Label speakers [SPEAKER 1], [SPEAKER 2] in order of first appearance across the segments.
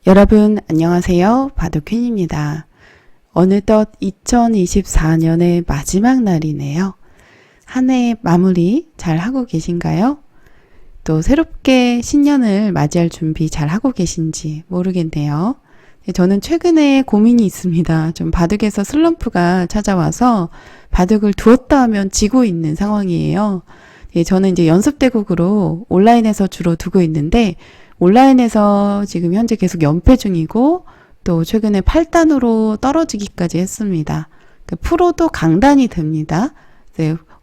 [SPEAKER 1] 여러분 안녕하세요. 바둑퀸입니다. 어느덧 2024년의 마지막 날이네요. 한 해 마무리 잘 하고 계신가요? 또 새롭게 신년을 맞이할 준비 잘 하고 계신지 모르겠네요. 저는 최근에 고민이 있습니다. 좀 바둑에서 슬럼프가 찾아와서 바둑을 두었다 하면 지고 있는 상황이에요. 저는 이제 연습대국으로 온라인에서 주로 두고 있는데 온라인에서 지금 현재 계속 연패 중이고 또 최근에 8단으로 떨어지기까지 했습니다. 프로도 강단이 됩니다.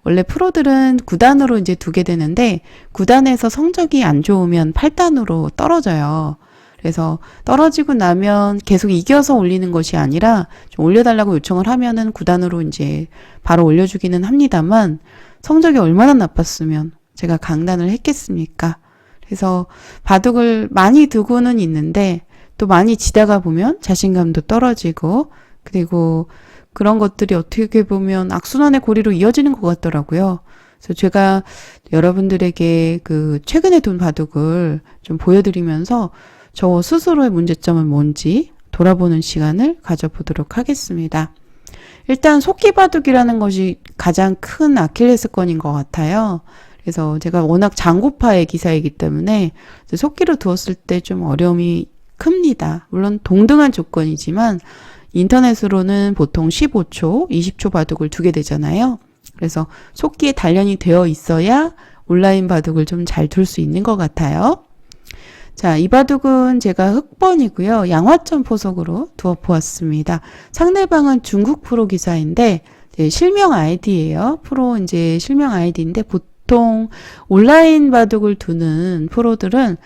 [SPEAKER 1] 원래 프로들은 9단으로 이제 두게 되는데 9단에서 성적이 안 좋으면 8단으로 떨어져요. 그래서 떨어지고 나면 계속 이겨서 올리는 것이 아니라 좀 올려달라고 요청을 하면은 9단으로 이제 바로 올려주기는 합니다만 성적이 얼마나 나빴으면 제가 강단을 했겠습니까? 그래서 바둑을 많이 두고는 있는데 또 많이 지다가 보면 자신감도 떨어지고 그리고 그런 것들이 어떻게 보면 악순환의 고리로 이어지는 것 같더라고요. 그래서 제가 여러분들에게 그 최근에 둔 바둑을 좀 보여드리면서 저 스스로의 문제점은 뭔지 돌아보는 시간을 가져보도록 하겠습니다. 일단 속기바둑이라는 것이 가장 큰 아킬레스건인 것 같아요. 그래서 제가 워낙 장구파의 기사이기 때문에 속기로 두었을 때 좀 어려움이 큽니다. 물론 동등한 조건이지만 인터넷으로는 보통 15초, 20초 바둑을 두게 되잖아요. 그래서 속기에 단련이 되어 있어야 온라인 바둑을 좀 잘 둘 수 있는 것 같아요. 자, 이 바둑은 제가 흑번이고요. 양화점 포석으로 두어 보았습니다. 상대방은 중국 프로 기사인데 실명 아이디예요. 프로 이제 실명 아이디인데 보통 온라인 바둑을 두는 프로들은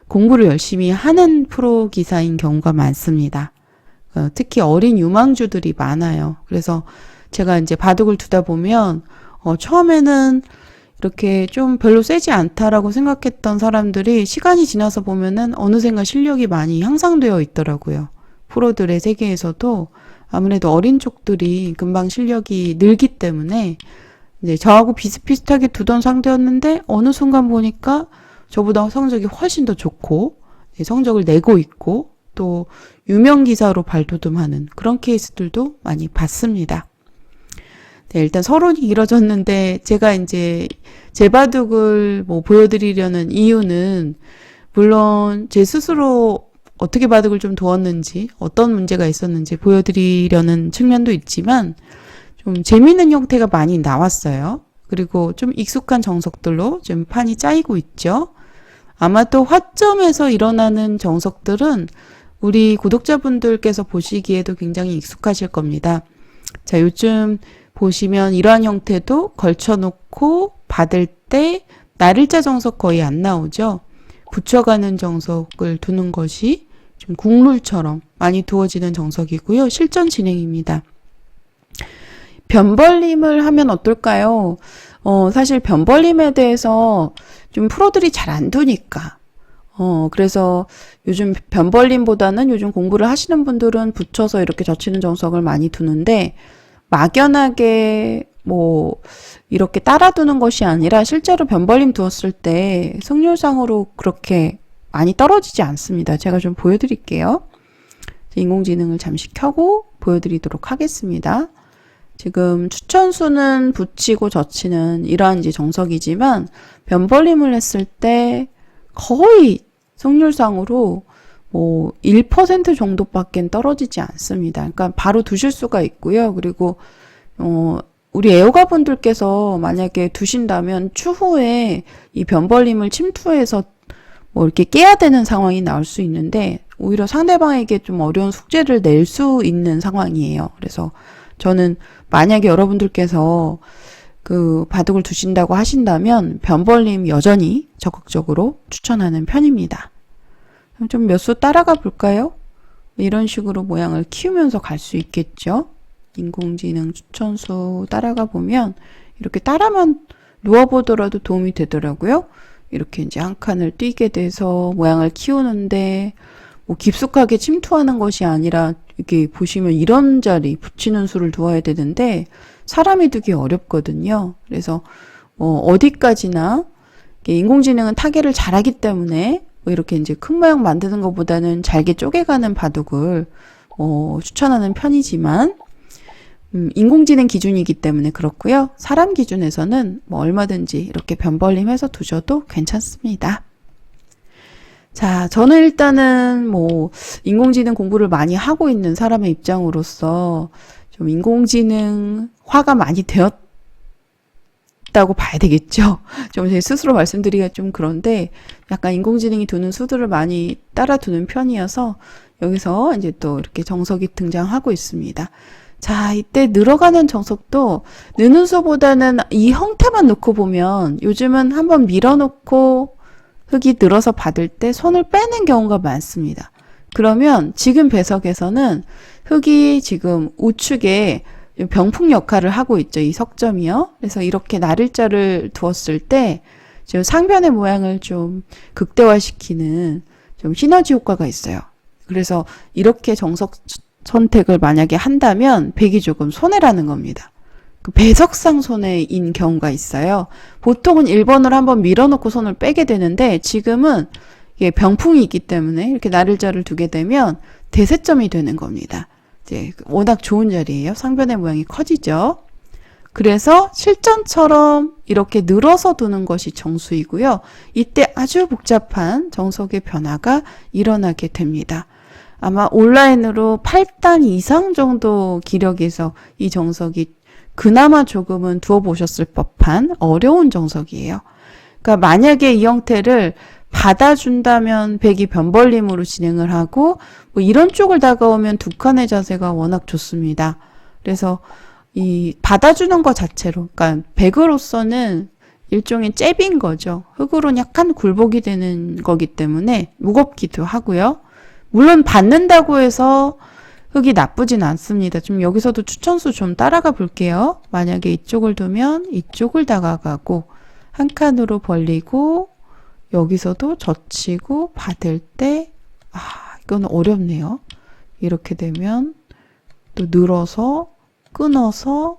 [SPEAKER 1] 공부를 열심히 하는 프로 기사인 경우가 많습니다. 특히 어린 유망주들이 많아요. 그래서 제가 이제 바둑을 두다 보면 처음에는 이렇게 좀 별로 세지 않다라고 생각했던 사람들이 시간이 지나서 보면은 어느샌가 실력이 많이 향상되어 있더라고요. 프로들의 세계에서도 아무래도 어린 쪽들이 금방 실력이 늘기 때문에 이제 저하고 비슷비슷하게 두던 상대였는데 어느 순간 보니까 저보다 성적이 훨씬 더 좋고 성적을 내고 있고 또 유명 기사로 발돋움하는 그런 케이스들도 많이 봤습니다. 네, 일단 서론이 길어졌는데 제가 이제 제 바둑을 보여드리려는 이유는 물론 제 스스로 어떻게 바둑을 좀 두었는지 어떤 문제가 있었는지 보여드리려는 측면도 있지만 좀 재미있는 형태가 많이 나왔어요. 그리고 좀 익숙한 정석들로 좀 판이 짜이고 있죠. 아마 또 화점에서 일어나는 정석들은 우리 구독자분들께서 보시기에도 굉장히 익숙하실 겁니다. 자, 요즘 보시면 이러한 형태도 걸쳐놓고 받을 때 날일자 정석 거의 안 나오죠. 붙여가는 정석을 두는 것이 좀 국룰처럼 많이 두어지는 정석이고요. 실전 진행입니다. 변벌림을 하면 어떨까요? 사실 변벌림에 대해서 좀 프로들이 잘 안 두니까. 그래서 요즘 변벌림보다는 요즘 공부를 하시는 분들은 붙여서 이렇게 젖히는 정석을 많이 두는데 막연하게 이렇게 따라두는 것이 아니라 실제로 변벌림 두었을 때 승률상으로 그렇게 많이 떨어지지 않습니다. 제가 좀 보여드릴게요. 인공지능을 잠시 켜고 보여드리도록 하겠습니다. 지금 추천수는 붙이고 젖히는 이러한 이제 정석이지만 변벌림을 했을 때 거의 승률상으로 1% 정도밖에 떨어지지 않습니다. 그러니까 바로 두실 수가 있고요. 그리고 우리 애호가 분들께서 만약에 두신다면 추후에 이 변벌림을 침투해서 이렇게 깨야 되는 상황이 나올 수 있는데 오히려 상대방에게 좀 어려운 숙제를 낼 수 있는 상황이에요. 그래서 저는 만약에 여러분들께서 그 바둑을 두신다고 하신다면 변벌림 여전히 적극적으로 추천하는 편입니다. 좀 몇 수 따라가 볼까요? 이런 식으로 모양을 키우면서 갈 수 있겠죠. 인공지능 추천수 따라가 보면 이렇게 따라만 누워보더라도 도움이 되더라고요. 이렇게 이제 한 칸을 띄게 돼서 모양을 키우는데 깊숙하게 침투하는 것이 아니라 이렇게 보시면 이런 자리 붙이는 수를 두어야 되는데 사람이 두기 어렵거든요. 그래서 어디까지나 인공지능은 타겟을 잘하기 때문에 뭐 이렇게 이제 큰 모양 만드는 것보다는 잘게 쪼개가는 바둑을 추천하는 편이지만 인공지능 기준이기 때문에 그렇고요. 사람 기준에서는 뭐 얼마든지 이렇게 변벌림해서 두셔도 괜찮습니다. 자, 저는 일단은 뭐 인공지능 공부를 많이 하고 있는 사람의 입장으로서 좀 인공지능화가 많이 되었다고 봐야 되겠죠. 좀 제 스스로 말씀드리기가 좀 그런데 약간 인공지능이 두는 수들을 많이 따라 두는 편이어서 여기서 이제 또 이렇게 정석이 등장하고 있습니다. 자, 이때 늘어가는 정석도 느는 수보다는 이 형태만 놓고 보면 요즘은 한번 밀어놓고 흙이 늘어서 받을 때 손을 빼는 경우가 많습니다. 그러면 지금 배석에서는 흙이 지금 우측에 병풍 역할을 하고 있죠. 이 석점이요. 그래서 이렇게 나를자를 두었을 때 지금 상변의 모양을 좀 극대화시키는 좀 시너지 효과가 있어요. 그래서 이렇게 정석 선택을 만약에 한다면 백이 조금 손해라는 겁니다. 그 배석상 손해인 경우가 있어요. 보통은 1번을 한번 밀어놓고 손을 빼게 되는데 지금은 이게 병풍이 있기 때문에 이렇게 나를자를 두게 되면 대세점이 되는 겁니다. 이제 워낙 좋은 자리예요. 상변의 모양이 커지죠. 그래서 실전처럼 이렇게 늘어서 두는 것이 정수이고요. 이때 아주 복잡한 정석의 변화가 일어나게 됩니다. 아마 온라인으로 8단 이상 정도 기력에서 이 정석이 그나마 조금은 두어보셨을 법한 어려운 정석이에요. 그러니까 만약에 이 형태를 받아준다면 백이 변벌림으로 진행을 하고 뭐 이런 쪽을 다가오면 두 칸의 자세가 워낙 좋습니다. 그래서 이 받아주는 것 자체로 그러니까 백으로서는 일종의 잽인 거죠. 흙으로는 약간 굴복이 되는 거기 때문에 무겁기도 하고요. 물론 받는다고 해서 흙이 나쁘진 않습니다. 좀 여기서도 추천수 좀 따라가 볼게요. 만약에 이쪽을 두면 이쪽을 다가가고 한 칸으로 벌리고 여기서도 젖히고 받을 때 이건 어렵네요. 이렇게 되면 또 늘어서 끊어서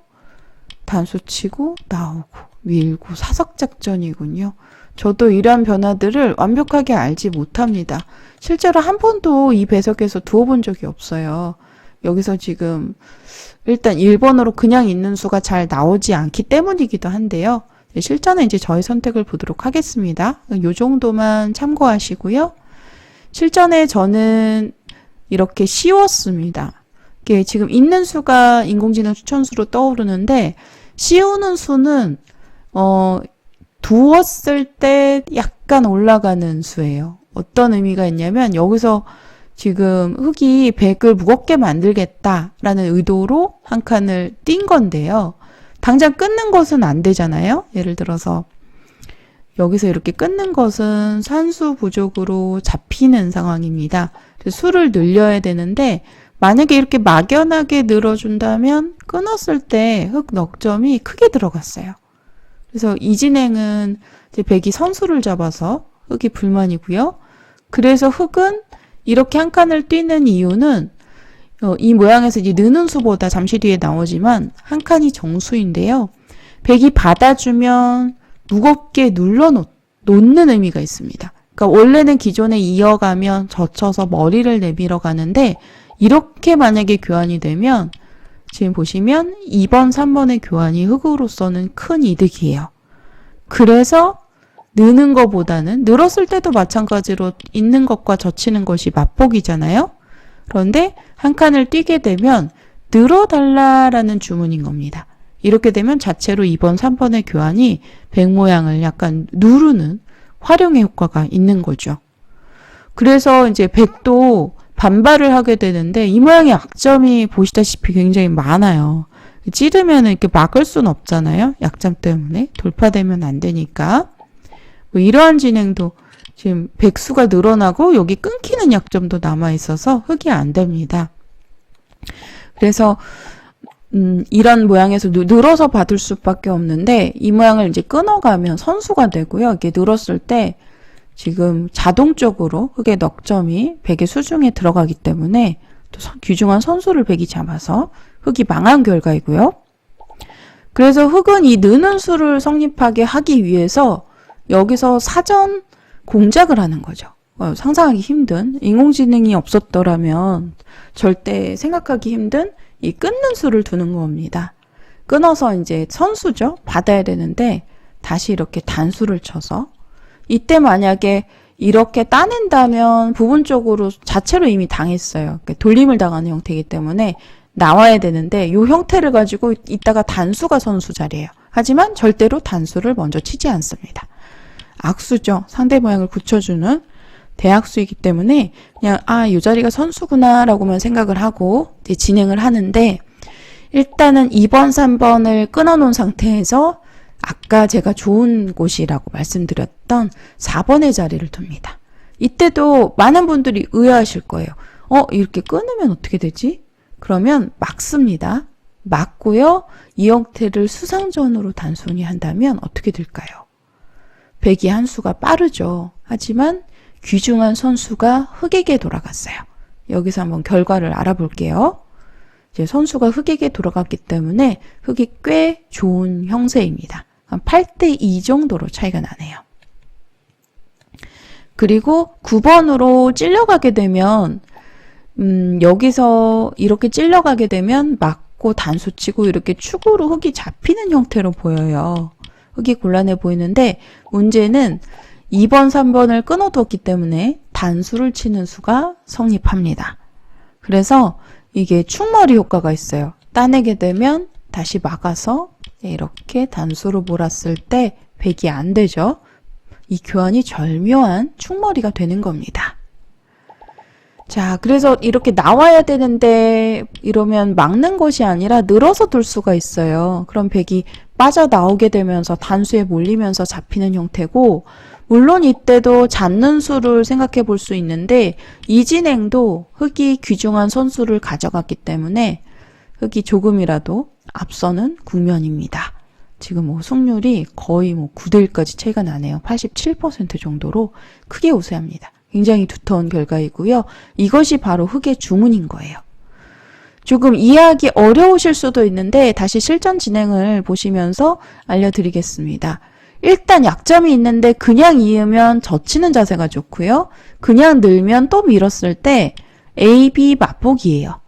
[SPEAKER 1] 단수 치고 나오고 밀고 사석작전이군요. 저도 이러한 변화들을 완벽하게 알지 못합니다. 실제로 한 번도 이 배석에서 두어본 적이 없어요. 여기서 지금 일단 1번으로 그냥 있는 수가 잘 나오지 않기 때문이기도 한데요. 실전에 이제 저의 선택을 보도록 하겠습니다. 이 정도만 참고하시고요. 실전에 저는 이렇게 씌웠습니다. 이게 지금 있는 수가 인공지능 추천수로 떠오르는데 씌우는 수는 두었을 때 약간 올라가는 수예요. 어떤 의미가 있냐면 여기서 지금 흙이 백을 무겁게 만들겠다라는 의도로 한 칸을 띈 건데요. 당장 끊는 것은 안 되잖아요. 예를 들어서 여기서 이렇게 끊는 것은 산수 부족으로 잡히는 상황입니다. 수를 늘려야 되는데 만약에 이렇게 막연하게 늘어준다면 끊었을 때 흙 넉점이 크게 들어갔어요. 그래서 이 진행은 이제 백이 선수를 잡아서 흙이 불만이고요. 그래서 흙은 이렇게 한 칸을 뛰는 이유는 이 모양에서 이제 느는 수보다 잠시 뒤에 나오지만 한 칸이 정수인데요. 백이 받아주면 무겁게 놓는 의미가 있습니다. 그러니까 원래는 기존에 이어가면 젖혀서 머리를 내밀어 가는데 이렇게 만약에 교환이 되면 지금 보시면 2번, 3번의 교환이 흙으로서는 큰 이득이에요. 그래서 느는 것보다는 늘었을 때도 마찬가지로 있는 것과 젖히는 것이 맞복이잖아요. 그런데 한 칸을 뛰게 되면 늘어달라라는 주문인 겁니다. 이렇게 되면 자체로 2번, 3번의 교환이 백 모양을 약간 누르는 활용의 효과가 있는 거죠. 그래서 이제 백도 반발을 하게 되는데 이 모양의 약점이 보시다시피 굉장히 많아요. 찌르면 이렇게 막을 수는 없잖아요. 약점 때문에 돌파되면 안 되니까. 뭐 이러한 진행도 지금 백수가 늘어나고 여기 끊기는 약점도 남아 있어서 흙이 안 됩니다. 그래서 이런 모양에서 늘어서 받을 수밖에 없는데 이 모양을 이제 끊어가면 선수가 되고요. 이게 늘었을 때 지금 자동적으로 흙의 넉점이 백의 수중에 들어가기 때문에 또 귀중한 선수를 백이 잡아서 흙이 망한 결과이고요. 그래서 흙은 이 느는 수를 성립하게 하기 위해서 여기서 사전 공작을 하는 거죠. 상상하기 힘든, 인공지능이 없었더라면 절대 생각하기 힘든 이 끊는 수를 두는 겁니다. 끊어서 이제 선수죠. 받아야 되는데 다시 이렇게 단수를 쳐서, 이때 만약에 이렇게 따낸다면 부분적으로 자체로 이미 당했어요. 그러니까 돌림을 당하는 형태이기 때문에 나와야 되는데 이 형태를 가지고 이따가 단수가 선수 자리예요. 하지만 절대로 단수를 먼저 치지 않습니다. 악수죠. 상대 모양을 붙여주는 대악수이기 때문에 그냥 이 자리가 선수구나 라고만 생각을 하고 이제 진행을 하는데, 일단은 2번, 3번을 끊어놓은 상태에서 아까 제가 좋은 곳이라고 말씀드렸던 4번의 자리를 둡니다. 이때도 많은 분들이 의아하실 거예요. 이렇게 끊으면 어떻게 되지? 그러면 막습니다. 막고요. 이 형태를 수상전으로 단순히 한다면 어떻게 될까요? 백이 한 수가 빠르죠. 하지만 귀중한 선수가 흑에게 돌아갔어요. 여기서 한번 결과를 알아볼게요. 이제 선수가 흑에게 돌아갔기 때문에 흑이 꽤 좋은 형세입니다. 한 8대2 정도로 차이가 나네요. 그리고 9번으로 찔려가게 되면 여기서 이렇게 찔려가게 되면 맞고 단수치고 이렇게 축으로 흑이 잡히는 형태로 보여요. 흑이 곤란해 보이는데 문제는 2번, 3번을 끊어뒀기 때문에 단수를 치는 수가 성립합니다. 그래서 이게 축머리 효과가 있어요. 따내게 되면 다시 막아서 이렇게 단수로 몰았을 때 백이 안 되죠. 이 교환이 절묘한 축머리가 되는 겁니다. 자, 그래서 이렇게 나와야 되는데 이러면 막는 것이 아니라 늘어서 둘 수가 있어요. 그럼 백이 빠져나오게 되면서 단수에 몰리면서 잡히는 형태고, 물론 이때도 잡는 수를 생각해 볼 수 있는데 이 진행도 흑이 귀중한 선수를 가져갔기 때문에 흑이 조금이라도 앞서는 국면입니다. 지금 승률이 거의 9대1까지 차이가 나네요. 87% 정도로 크게 우세합니다. 굉장히 두터운 결과이고요. 이것이 바로 흑의 주문인 거예요. 조금 이해하기 어려우실 수도 있는데 다시 실전 진행을 보시면서 알려드리겠습니다. 일단 약점이 있는데 그냥 이으면 젖히는 자세가 좋고요. 그냥 늘면 또 밀었을 때 A, B 맞보기예요.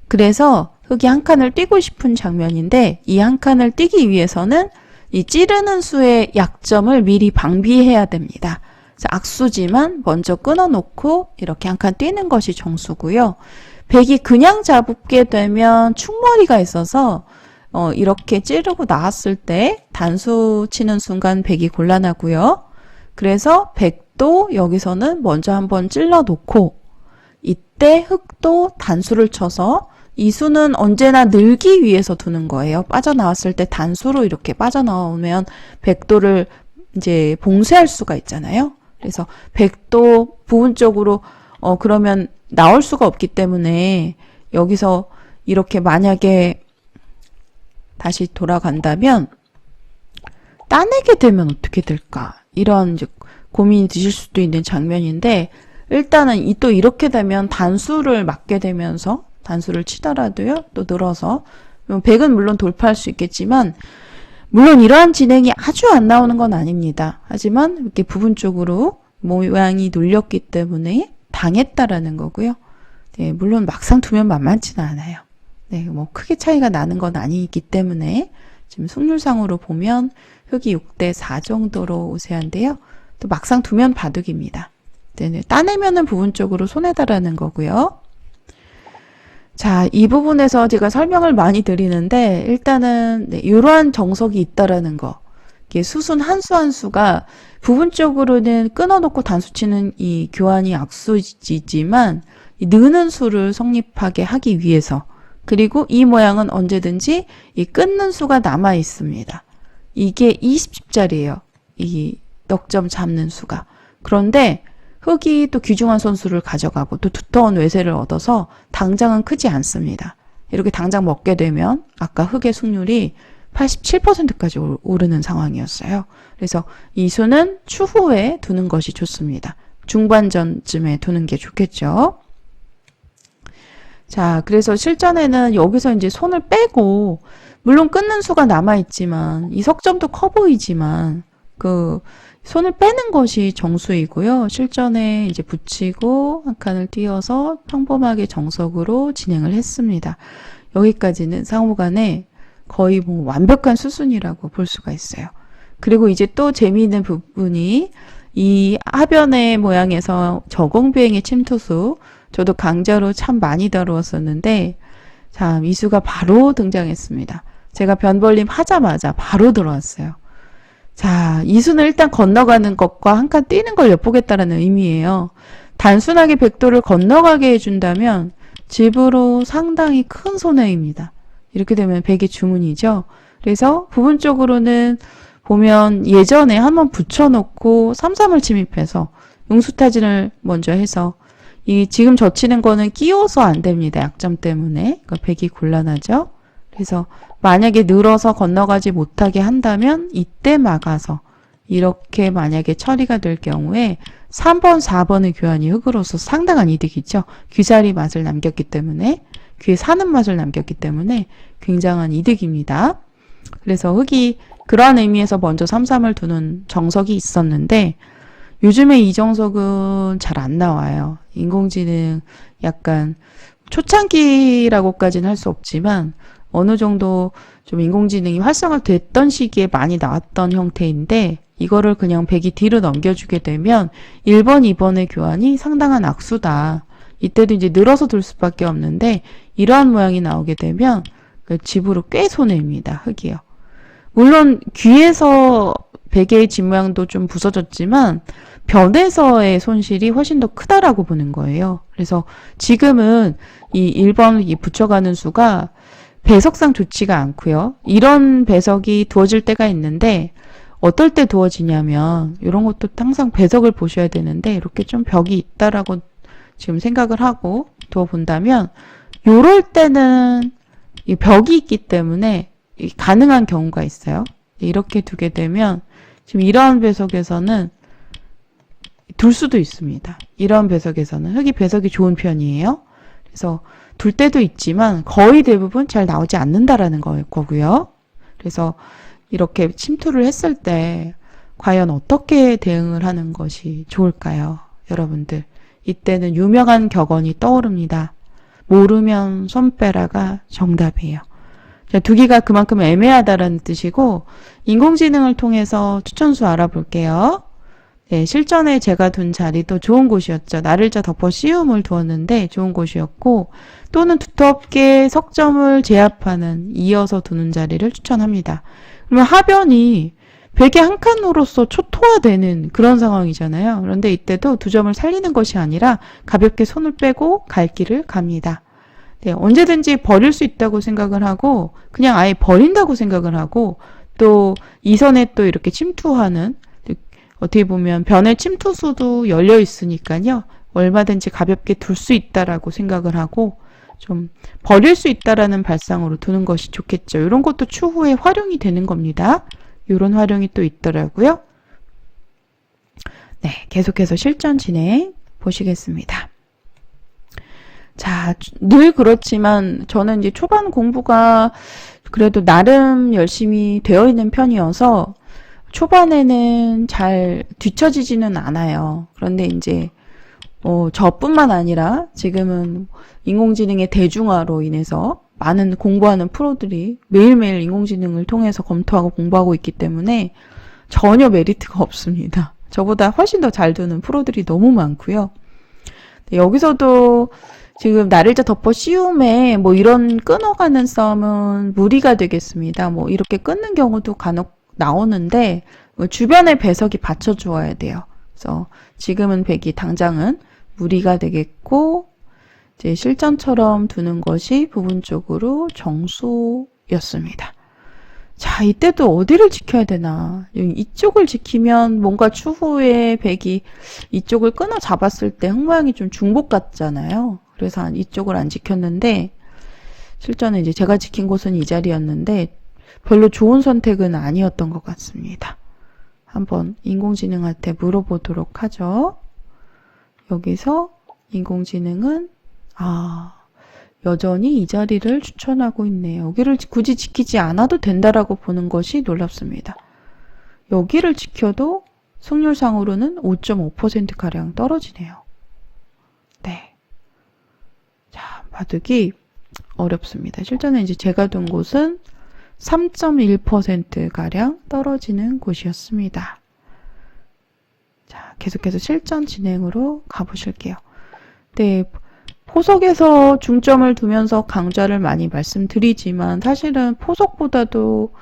[SPEAKER 1] 그래서 흑이 한 칸을 뛰고 싶은 장면인데 이 한 칸을 뛰기 위해서는 이 찌르는 수의 약점을 미리 방비해야 됩니다. 악수지만 먼저 끊어놓고 이렇게 한 칸 뛰는 것이 정수고요. 백이 그냥 잡게 되면 축머리가 있어서 이렇게 찌르고 나왔을 때 단수 치는 순간 백이 곤란하고요. 그래서 백도 여기서는 먼저 한번 찔러 놓고 이때 흑도 단수를 쳐서 이 수는 언제나 늘기 위해서 두는 거예요. 빠져나왔을 때 단수로 이렇게 빠져나오면 백도를 이제 봉쇄할 수가 있잖아요. 그래서 백도 부분적으로 그러면 나올 수가 없기 때문에 여기서 이렇게 만약에 다시 돌아간다면 따내게 되면 어떻게 될까? 이런 이제 고민이 드실 수도 있는 장면인데, 일단은 또 이렇게 되면 단수를 맞게 되면서 단수를 치더라도요, 또 늘어서 백은 물론 돌파할 수 있겠지만, 물론 이러한 진행이 아주 안 나오는 건 아닙니다. 하지만 이렇게 부분적으로 모양이 눌렸기 때문에 당했다라는 거고요. 네, 물론 막상 두면 만만치는 않아요. 네, 크게 차이가 나는 건 아니기 때문에 지금 승률상으로 보면 흑이 6대4 정도로 우세한데요. 또 막상 두면 바둑입니다. 네, 따내면은 부분적으로 손해다라는 거고요. 자, 이 부분에서 제가 설명을 많이 드리는데 일단은 이러한 정석이 있다라는 거. 이게 수순 한 수 한 수가 부분적으로는 끊어놓고 단수치는 이 교환이 악수지지만 느는 수를 성립하게 하기 위해서, 그리고 이 모양은 언제든지 이 끊는 수가 남아 있습니다. 이게 20짜리예요. 이 넉점 잡는 수가. 그런데 흑이 또 귀중한 선수를 가져가고 또 두터운 외세를 얻어서 당장은 크지 않습니다. 이렇게 당장 먹게 되면 아까 흑의 승률이 87%까지 오르는 상황이었어요. 그래서 이 수는 추후에 두는 것이 좋습니다. 중반전쯤에 두는 게 좋겠죠. 자, 그래서 실전에는 여기서 이제 손을 빼고, 물론 끊는 수가 남아있지만, 이 석점도 커 보이지만, 손을 빼는 것이 정수이고요. 실전에 이제 붙이고 한 칸을 띄어서 평범하게 정석으로 진행을 했습니다. 여기까지는 상호간에 거의 뭐 완벽한 수순이라고 볼 수가 있어요. 그리고 이제 또 재미있는 부분이 이 하변의 모양에서 저공비행의 침투수, 저도 강좌로 참 많이 다루었었는데 자, 미수가 바로 등장했습니다. 제가 변벌림 하자마자 바로 들어왔어요. 자, 이순을 일단 건너가는 것과 한 칸 뛰는 걸 엿보겠다라는 의미예요. 단순하게 백도를 건너가게 해준다면 집으로 상당히 큰 손해입니다. 이렇게 되면 백의 주문이죠. 그래서 부분적으로는 보면 예전에 한번 붙여놓고 3-3을 침입해서 용수타진을 먼저 해서 이 지금 젖히는 거는 끼워서 안 됩니다. 약점 때문에. 그러니까 백이 곤란하죠. 그래서 만약에 늘어서 건너가지 못하게 한다면 이때 막아서 이렇게 만약에 처리가 될 경우에 3번, 4번의 교환이 흙으로서 상당한 이득이죠. 귀살이 맛을 남겼기 때문에 귀에 사는 맛을 남겼기 때문에 굉장한 이득입니다. 그래서 흙이 그러한 의미에서 먼저 3-3을 두는 정석이 있었는데 요즘에 이 정석은 잘 안 나와요. 인공지능 약간 초창기라고까지는 할 수 없지만 어느 정도 좀 인공지능이 활성화됐던 시기에 많이 나왔던 형태인데 이거를 그냥 백이 뒤로 넘겨주게 되면 1번, 2번의 교환이 상당한 악수다. 이때도 이제 늘어서 둘 수밖에 없는데 이러한 모양이 나오게 되면 그 집으로 꽤 손해입니다. 흙이요. 물론 귀에서 백의 집 모양도 좀 부서졌지만 변에서의 손실이 훨씬 더 크다라고 보는 거예요. 그래서 지금은 이 1번 이 붙여가는 수가 배석상 좋지가 않고요. 이런 배석이 두어질 때가 있는데 어떨 때 두어지냐면 이런 것도 항상 배석을 보셔야 되는데 이렇게 좀 벽이 있다라고 지금 생각을 하고 두어 본다면 요럴 때는 이 벽이 있기 때문에 가능한 경우가 있어요. 이렇게 두게 되면 지금 이러한 배석에서는 둘 수도 있습니다. 이러한 배석에서는 흙이 배석이 좋은 편이에요. 그래서 둘 때도 있지만 거의 대부분 잘 나오지 않는다라는 거고요. 그래서 이렇게 침투를 했을 때 과연 어떻게 대응을 하는 것이 좋을까요? 여러분들 이때는 유명한 격언이 떠오릅니다. 모르면 손 빼라가 정답이에요. 두기가 그만큼 애매하다라는 뜻이고 인공지능을 통해서 추천수 알아볼게요. 네, 실전에 제가 둔 자리도 좋은 곳이었죠. 나를자 덮어 씌움을 두었는데 좋은 곳이었고 또는 두텁게 석점을 제압하는 이어서 두는 자리를 추천합니다. 그러면 하변이 백의 한 칸으로서 초토화되는 그런 상황이잖아요. 그런데 이때도 두 점을 살리는 것이 아니라 가볍게 손을 빼고 갈 길을 갑니다. 네, 언제든지 버릴 수 있다고 생각을 하고 그냥 아예 버린다고 생각을 하고 또 이선에 또 이렇게 침투하는 어떻게 보면 변의 침투수도 열려 있으니까요. 얼마든지 가볍게 둘 수 있다라고 생각을 하고 좀 버릴 수 있다라는 발상으로 두는 것이 좋겠죠. 이런 것도 추후에 활용이 되는 겁니다. 이런 활용이 또 있더라고요. 네, 계속해서 실전 진행 보시겠습니다. 자, 늘 그렇지만 저는 이제 초반 공부가 그래도 나름 열심히 되어 있는 편이어서 초반에는 잘 뒤처지지는 않아요. 그런데 이제 저뿐만 아니라 지금은 인공지능의 대중화로 인해서 많은 공부하는 프로들이 매일매일 인공지능을 통해서 검토하고 공부하고 있기 때문에 전혀 메리트가 없습니다. 저보다 훨씬 더 잘 두는 프로들이 너무 많고요. 여기서도 지금 나를자 덮어 씌움에 뭐 이런 끊어가는 싸움은 무리가 되겠습니다. 뭐 이렇게 끊는 경우도 간혹 나오는데 주변의 배석이 받쳐주어야 돼요. 그래서 지금은 백이 당장은 무리가 되겠고 이제 실전처럼 두는 것이 부분적으로 정수였습니다. 자, 이때도 어디를 지켜야 되나? 이쪽을 지키면 뭔가 추후에 백이 이쪽을 끊어 잡았을 때 흙모양이 좀 중복 같잖아요. 그래서 이쪽을 안 지켰는데 실전에 이제 제가 지킨 곳은 이 자리였는데 별로 좋은 선택은 아니었던 것 같습니다. 한번 인공지능한테 물어보도록 하죠. 여기서 인공지능은 여전히 이 자리를 추천하고 있네요. 여기를 굳이 지키지 않아도 된다라고 보는 것이 놀랍습니다. 여기를 지켜도 승률상으로는 5.5%가량 떨어지네요. 네. 자, 바둑이 어렵습니다. 실전에 이제 제가 둔 곳은 3.1%가량 떨어지는 곳이었습니다. 자, 계속해서 실전 진행으로 가보실게요. 네, 포석에서 중점을 두면서 강좌를 많이 말씀드리지만 사실은 포석보다도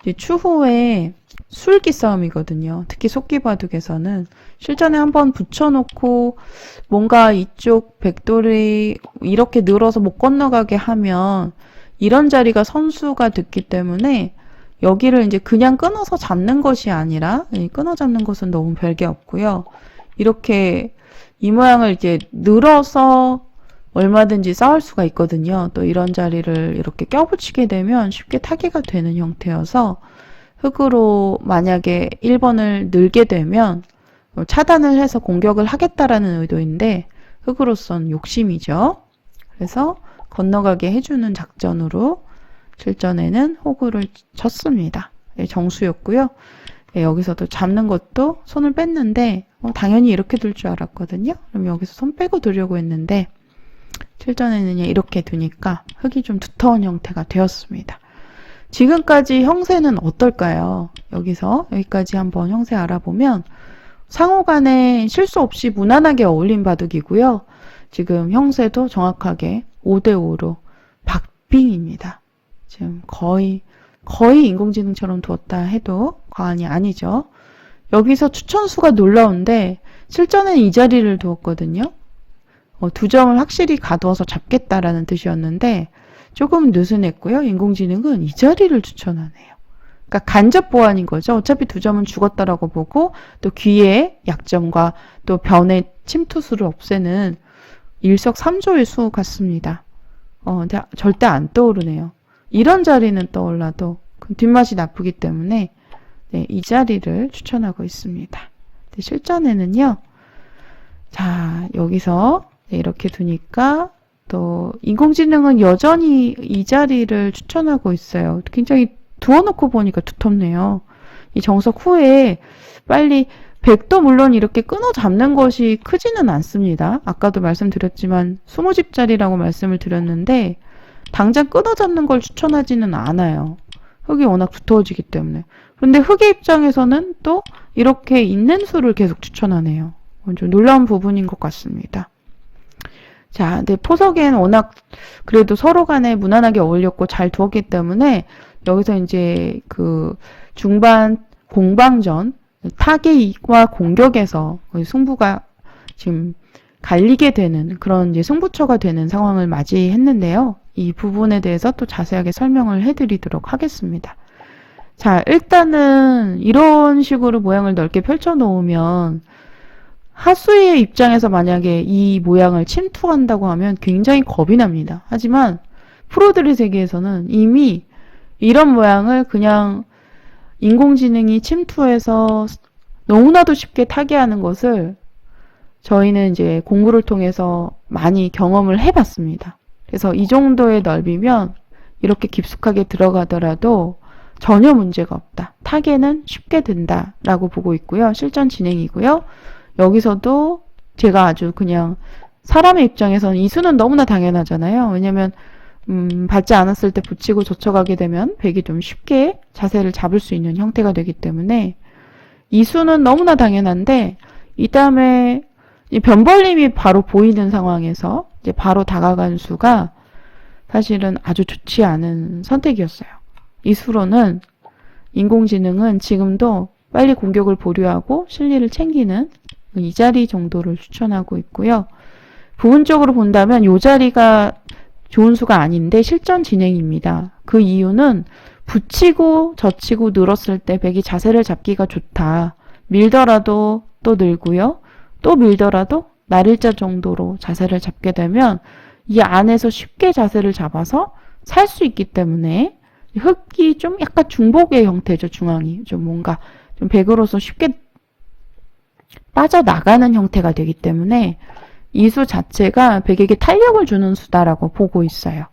[SPEAKER 1] 이제 추후에 술기 싸움이거든요. 특히 속기 바둑에서는 실전에 한번 붙여놓고 뭔가 이쪽 백돌이 이렇게 늘어서 못 건너가게 하면 이런 자리가 선수가 됐기 때문에 여기를 이제 그냥 끊어서 잡는 것이 아니라 끊어 잡는 것은 너무 별게 없고요. 이렇게 이 모양을 이제 늘어서 얼마든지 싸울 수가 있거든요. 또 이런 자리를 이렇게 껴붙이게 되면 쉽게 타개가 되는 형태여서 흙으로 만약에 1번을 늘게 되면 차단을 해서 공격을 하겠다라는 의도인데 흙으로선 욕심이죠. 그래서 건너가게 해주는 작전으로 실전에는 호구를 쳤습니다. 정수였고요. 여기서도 잡는 것도 손을 뺐는데 당연히 이렇게 둘 줄 알았거든요. 그럼 여기서 손 빼고 두려고 했는데 실전에는 이렇게 두니까 흙이 좀 두터운 형태가 되었습니다. 지금까지 형세는 어떨까요? 여기까지 한번 형세 알아보면 상호간에 실수 없이 무난하게 어울린 바둑이고요. 지금 형세도 정확하게 5대5로 박빙입니다. 지금 거의 인공지능처럼 두었다 해도 과언이 아니죠. 여기서 추천수가 놀라운데 실전엔 이 자리를 두었거든요. 두 점을 확실히 가두어서 잡겠다라는 뜻이었는데 조금 느슨했고요. 인공지능은 이 자리를 추천하네요. 그러니까 간접 보완인 거죠. 어차피 두 점은 죽었다라고 보고 또 귀의 약점과 또 변의 침투수를 없애는 일석삼조의 수 같습니다. 근데 절대 안 떠오르네요. 이런 자리는 떠올라도 뒷맛이 나쁘기 때문에 네, 이 자리를 추천하고 있습니다. 네, 실전에는요. 자, 여기서 네, 이렇게 두니까 또 인공지능은 여전히 이 자리를 추천하고 있어요. 굉장히 두어놓고 보니까 두텁네요. 이 정석 후에 빨리 백도 물론 이렇게 끊어 잡는 것이 크지는 않습니다. 아까도 말씀드렸지만 20집짜리라고 말씀을 드렸는데 당장 끊어 잡는 걸 추천하지는 않아요. 흙이 워낙 두터워지기 때문에. 그런데 흙의 입장에서는 또 이렇게 있는 수를 계속 추천하네요. 좀 놀라운 부분인 것 같습니다. 자, 근데 포석엔 워낙 그래도 서로 간에 무난하게 어울렸고 잘 두었기 때문에 여기서 이제 그 중반 공방전 타개와 공격에서 승부가 지금 갈리게 되는 그런 이제 승부처가 되는 상황을 맞이했는데요. 이 부분에 대해서 또 자세하게 설명을 해드리도록 하겠습니다. 자, 일단은 이런 식으로 모양을 넓게 펼쳐 놓으면 하수의 입장에서 만약에 이 모양을 침투한다고 하면 굉장히 겁이 납니다. 하지만 프로들의 세계에서는 이미 이런 모양을 그냥 인공지능이 침투해서 너무나도 쉽게 타개하는 것을 저희는 이제 공부를 통해서 많이 경험을 해봤습니다. 그래서 이 정도의 넓이면 이렇게 깊숙하게 들어가더라도 전혀 문제가 없다. 타개는 쉽게 된다라고 보고 있고요. 실전 진행이고요. 여기서도 제가 아주 그냥 사람의 입장에서는 이 수는 너무나 당연하잖아요. 왜냐면 받지 않았을 때 붙이고 젖혀가게 되면 백이 좀 쉽게 자세를 잡을 수 있는 형태가 되기 때문에 이 수는 너무나 당연한데 이 다음에 변벌림이 바로 보이는 상황에서 이제 바로 다가간 수가 사실은 아주 좋지 않은 선택이었어요. 이 수로는 인공지능은 지금도 빨리 공격을 보류하고 실리를 챙기는 이 자리 정도를 추천하고 있고요. 부분적으로 본다면 이 자리가 좋은 수가 아닌데 실전 진행입니다. 그 이유는 붙이고 젖히고 늘었을 때 백이 자세를 잡기가 좋다. 밀더라도 또 늘고요. 또 밀더라도 날일자 정도로 자세를 잡게 되면 이 안에서 쉽게 자세를 잡아서 살 수 있기 때문에 흙이 좀 약간 중복의 형태죠. 중앙이 좀 뭔가 좀 백으로서 쉽게 빠져나가는 형태가 되기 때문에 이 수 자체가 백에게 탄력을 주는 수다라고 보고 있어요.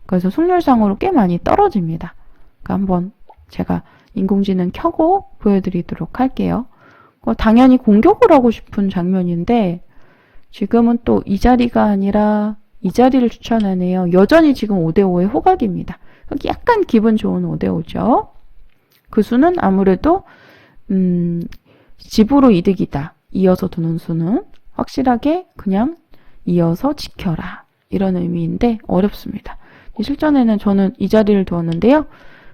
[SPEAKER 1] 그래서 승률상으로 꽤 많이 떨어집니다. 그러니까 한번 제가 인공지능 켜고 보여드리도록 할게요. 당연히 공격을 하고 싶은 장면인데 지금은 또 이 자리가 아니라 이 자리를 추천하네요. 여전히 지금 5대5의 호각입니다. 여기 약간 기분 좋은 5대5죠. 그 수는 아무래도 집으로 이득이다. 이어서 두는 수는 확실하게 그냥 이어서 지켜라. 이런 의미인데 어렵습니다. 실전에는 저는 이 자리를 두었는데요.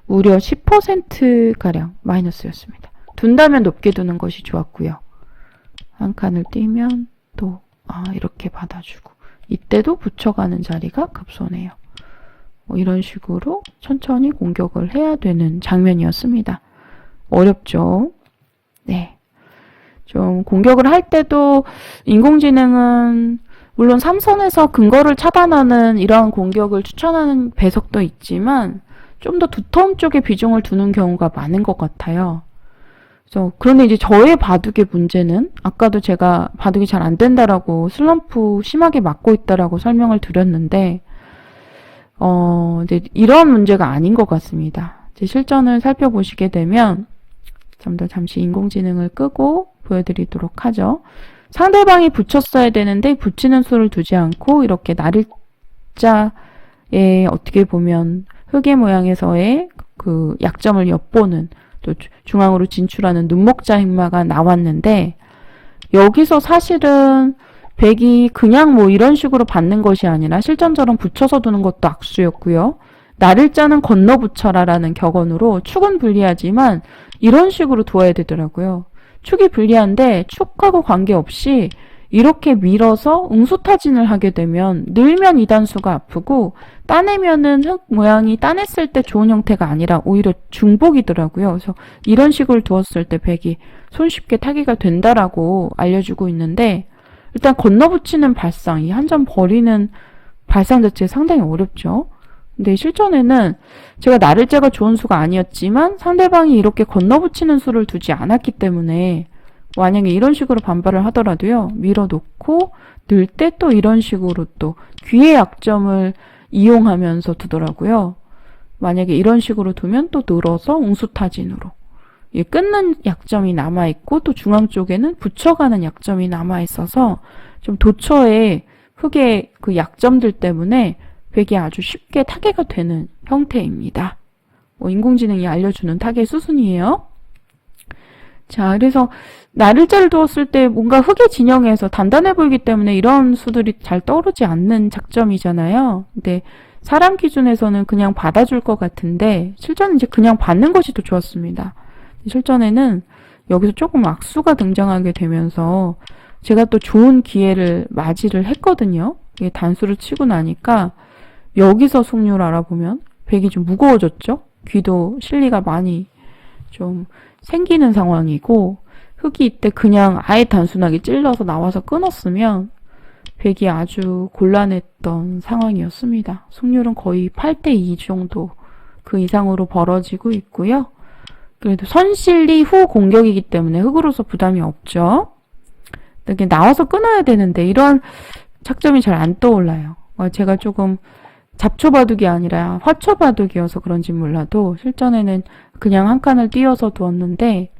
[SPEAKER 1] 무려 10%가량 마이너스였습니다. 둔다면 높게 두는 것이 좋았고요. 한 칸을 띄면 또 이렇게 받아주고 이때도 붙여가는 자리가 급소네요. 이런 식으로 천천히 공격을 해야 되는 장면이었습니다. 어렵죠? 네. 좀 공격을 할 때도 인공지능은 물론 삼선에서 근거를 차단하는 이러한 공격을 추천하는 배석도 있지만 좀 더 두터운 쪽에 비중을 두는 경우가 많은 것 같아요. 그런데 이제 저의 바둑의 문제는 아까도 제가 바둑이 잘 안 된다라고 슬럼프 심하게 맞고 있다라고 설명을 드렸는데 이제 이런 문제가 아닌 것 같습니다. 이제 실전을 살펴보시게 되면 좀 더 잠시 인공지능을 끄고 보여드리도록 하죠. 상대방이 붙였어야 되는데 붙이는 수를 두지 않고 이렇게 날일자에 어떻게 보면 흑의 모양에서의 그 약점을 엿보는 또 중앙으로 진출하는 눈목자 행마가 나왔는데 여기서 사실은 백이 그냥 뭐 이런 식으로 받는 것이 아니라 실전처럼 붙여서 두는 것도 악수였고요. 날일자는 건너 붙여라라는 격언으로 축은 불리하지만 이런 식으로 두어야 되더라고요. 축이 불리한데 축하고 관계없이 이렇게 밀어서 응수타진을 하게 되면 늘면 이 단수가 아프고 따내면은 흙 모양이 따냈을 때 좋은 형태가 아니라 오히려 중복이더라고요. 그래서 이런 식으로 두었을 때 백이 손쉽게 타기가 된다라고 알려주고 있는데 일단 건너붙이는 발상, 이 한 점 버리는 발상 자체가 상당히 어렵죠. 근데 실전에는 제가 날일자가 좋은 수가 아니었지만 상대방이 이렇게 건너붙이는 수를 두지 않았기 때문에 만약에 이런 식으로 반발을 하더라도요. 밀어놓고 늘 때 또 이런 식으로 또 귀의 약점을 이용하면서 두더라고요. 만약에 이런 식으로 두면 또 늘어서 웅수타진으로 끊는 약점이 남아있고 또 중앙 쪽에는 붙여가는 약점이 남아있어서 좀 도처에 흑의 그 약점들 때문에 백이 아주 쉽게 타개가 되는 형태입니다. 인공지능이 알려주는 타개 수순이에요. 자, 그래서 날일자를 두었을 때 뭔가 흑의 진영에서 단단해 보이기 때문에 이런 수들이 잘 떠오르지 않는 작점이잖아요. 근데 사람 기준에서는 그냥 받아줄 것 같은데 실전은 이제 그냥 받는 것이 더 좋았습니다. 실전에는 여기서 조금 악수가 등장하게 되면서 제가 또 좋은 기회를 맞이를 했거든요. 이게 단수를 치고 나니까 여기서 승률 알아보면 백이 좀 무거워졌죠. 귀도 실리가 많이 좀 생기는 상황이고 흑이 이때 그냥 아예 단순하게 찔러서 나와서 끊었으면 백이 아주 곤란했던 상황이었습니다. 승률은 거의 8대2 정도 그 이상으로 벌어지고 있고요. 그래도 선실리 후 공격이기 때문에 흑으로서 부담이 없죠. 이렇게 나와서 끊어야 되는데 이런 착점이 잘 안 떠올라요. 제가 조금 잡초바둑이 아니라 화초바둑이어서 그런지 몰라도 실전에는 그냥 한 칸을 띄어서 두었는데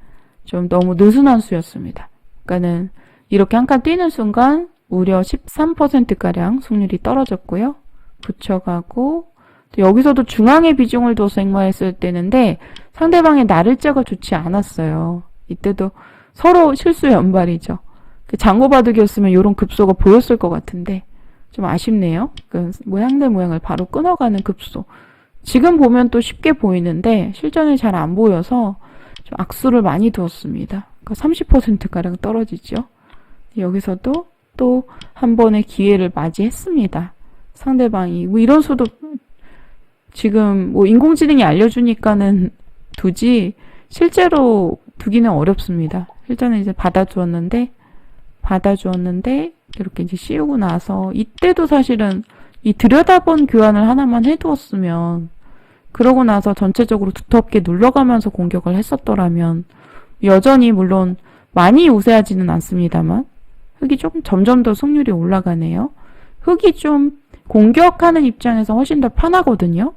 [SPEAKER 1] 좀 너무 느슨한 수였습니다. 그러니까는 이렇게 한 칸 띄는 순간 무려 13%가량 승률이 떨어졌고요. 붙여가고 또 여기서도 중앙에 비중을 둬서 행마했을 때는데 상대방의 날일자가 좋지 않았어요. 이때도 서로 실수 연발이죠. 장고바둑이었으면 이런 급소가 보였을 것 같은데 좀 아쉽네요. 그 모양대 모양을 바로 끊어가는 급소. 지금 보면 또 쉽게 보이는데 실전에 잘 안 보여서 좀 악수를 많이 두었습니다. 그러니까 30%가량 떨어지죠. 여기서도 또 한 번의 기회를 맞이했습니다. 상대방이 뭐 이런 수도 지금 뭐 인공지능이 알려주니까는 두지 실제로 두기는 어렵습니다. 실전에 이제 받아주었는데 이렇게 이제 씌우고 나서 이때도 사실은 이 들여다본 교환을 하나만 해두었으면 그러고 나서 전체적으로 두텁게 눌러가면서 공격을 했었더라면 여전히 물론 많이 우세하지는 않습니다만 흑이 조금 점점 더 승률이 올라가네요. 흑이 좀 공격하는 입장에서 훨씬 더 편하거든요.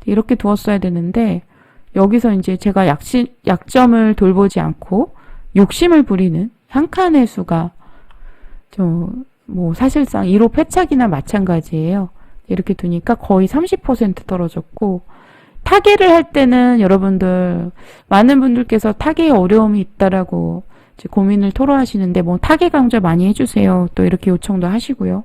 [SPEAKER 1] 이렇게 두었어야 되는데 여기서 이제 제가 약점을 돌보지 않고 욕심을 부리는 한 칸의 수가 뭐 사실상 1호 패착이나 마찬가지예요. 이렇게 두니까 거의 30% 떨어졌고, 타개를 할 때는 여러분들 많은 분들께서 타개에 어려움이 있다라고 이제 고민을 토로하시는데, 뭐 타개 강좌 많이 해주세요. 또 이렇게 요청도 하시고요.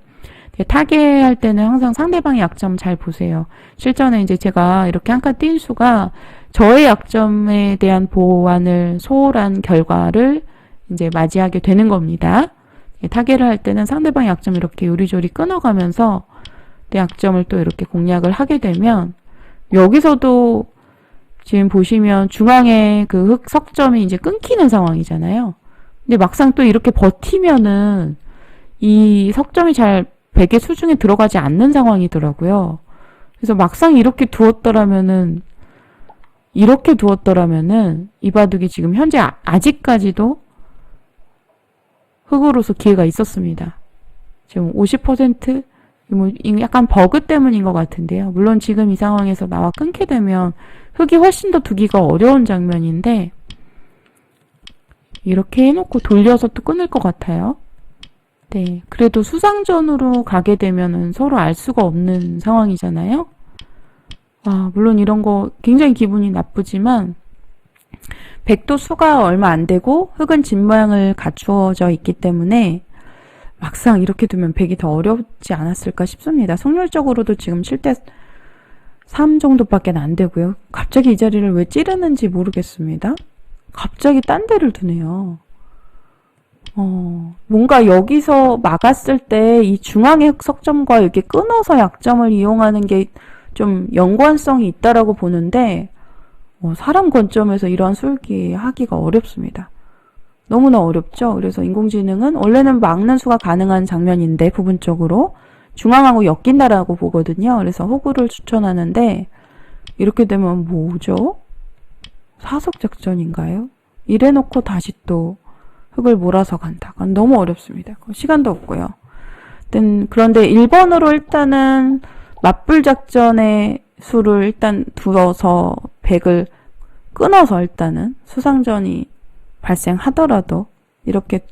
[SPEAKER 1] 타개할 때는 항상 상대방의 약점 잘 보세요. 실전에 이제 제가 이렇게 한 칸 띈 수가 저의 약점에 대한 보완을 소홀한 결과를 이제 맞이하게 되는 겁니다. 타개를 할 때는 상대방의 약점 이렇게 요리조리 끊어가면서 내 약점을 또 이렇게 공략을 하게 되면, 여기서도 지금 보시면 중앙에 그 흑 석점이 이제 끊기는 상황이잖아요. 근데 막상 또 이렇게 버티면은 이 석점이 잘 백의 수중에 들어가지 않는 상황이더라고요. 그래서 막상 이렇게 두었더라면은 이 바둑이 지금 현재 아직까지도 흑으로서 기회가 있었습니다. 지금 50%? 뭐 약간 버그 때문인 것 같은데요. 물론 지금 이 상황에서 나와 끊게 되면 흑이 훨씬 더 두기가 어려운 장면인데, 이렇게 해놓고 돌려서 또 끊을 것 같아요. 네, 그래도 수상전으로 가게 되면은 서로 알 수가 없는 상황이잖아요. 물론 이런 거 굉장히 기분이 나쁘지만, 백도 수가 얼마 안 되고 흑은 진 모양을 갖추어져 있기 때문에 막상 이렇게 두면 백이 더 어렵지 않았을까 싶습니다. 승률적으로도 지금 7대 3 정도밖에 안 되고요. 갑자기 이 자리를 왜 찌르는지 모르겠습니다. 갑자기 딴 데를 두네요. 뭔가 여기서 막았을 때 이 중앙의 흑석점과 이렇게 끊어서 약점을 이용하는 게 좀 연관성이 있다라고 보는데, 사람 관점에서 이러한 술기 하기가 어렵습니다. 너무나 어렵죠. 그래서 인공지능은 원래는 막는 수가 가능한 장면인데 부분적으로 중앙하고 엮인다라고 보거든요. 그래서 호구를 추천하는데, 이렇게 되면 뭐죠? 사석작전인가요? 이래놓고 다시 또 흑을 몰아서 간다. 너무 어렵습니다. 시간도 없고요. 그런데 1번으로 일단은 맞불작전의 수를 일단 두어서 백을 끊어서 일단은 수상전이 발생하더라도 이렇게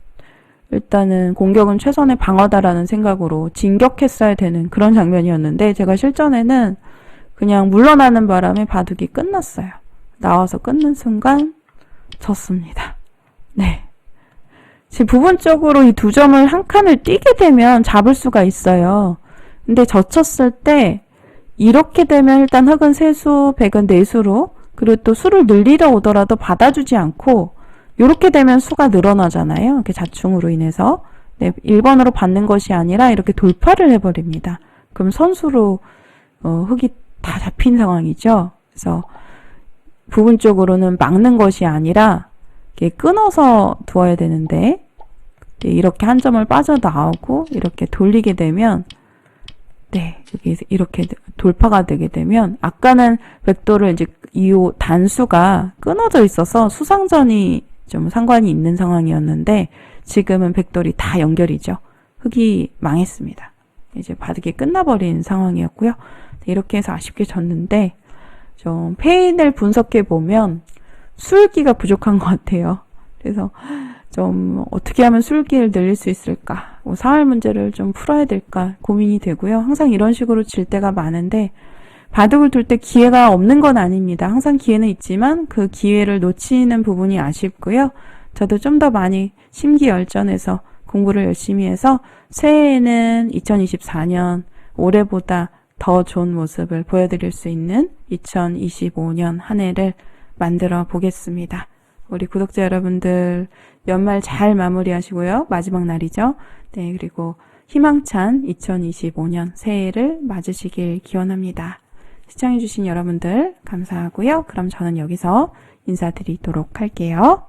[SPEAKER 1] 일단은 공격은 최선의 방어다라는 생각으로 진격했어야 되는 그런 장면이었는데, 제가 실전에는 그냥 물러나는 바람에 바둑이 끝났어요. 나와서 끊는 순간 졌습니다. 네. 지금 부분적으로 이 두 점을 한 칸을 띄게 되면 잡을 수가 있어요. 근데 젖혔을 때 이렇게 되면 일단 흑은 세수, 백은 네수로, 그리고 또 수를 늘리러 오더라도 받아주지 않고 이렇게 되면 수가 늘어나잖아요. 이렇게 자충으로 인해서. 네, 1번으로 받는 것이 아니라 이렇게 돌파를 해버립니다. 그럼 선수로 흑이 다 잡힌 상황이죠. 그래서 부분적으로는 막는 것이 아니라 이렇게 끊어서 두어야 되는데, 이렇게 한 점을 빠져나오고 이렇게 돌리게 되면, 네, 이렇게 돌파가 되게 되면, 아까는 백도를 이제 이 단수가 끊어져 있어서 수상전이 좀 상관이 있는 상황이었는데, 지금은 백돌이 다 연결이죠. 흑이 망했습니다. 이제 바둑이 끝나버린 상황이었고요. 이렇게 해서 아쉽게 졌는데, 좀 페인을 분석해 보면 술기가 부족한 것 같아요. 그래서 좀 어떻게 하면 술기를 늘릴 수 있을까, 사활 문제를 좀 풀어야 될까 고민이 되고요. 항상 이런 식으로 질 때가 많은데, 바둑을 둘 때 기회가 없는 건 아닙니다. 항상 기회는 있지만 그 기회를 놓치는 부분이 아쉽고요. 저도 좀 더 많이 심기열전해서 공부를 열심히 해서 새해에는 2024년 올해보다 더 좋은 모습을 보여드릴 수 있는 2025년 한 해를 만들어 보겠습니다. 우리 구독자 여러분들 연말 잘 마무리하시고요. 마지막 날이죠. 네, 그리고 희망찬 2025년 새해를 맞으시길 기원합니다. 시청해주신 여러분들 감사하고요. 그럼 저는 여기서 인사드리도록 할게요.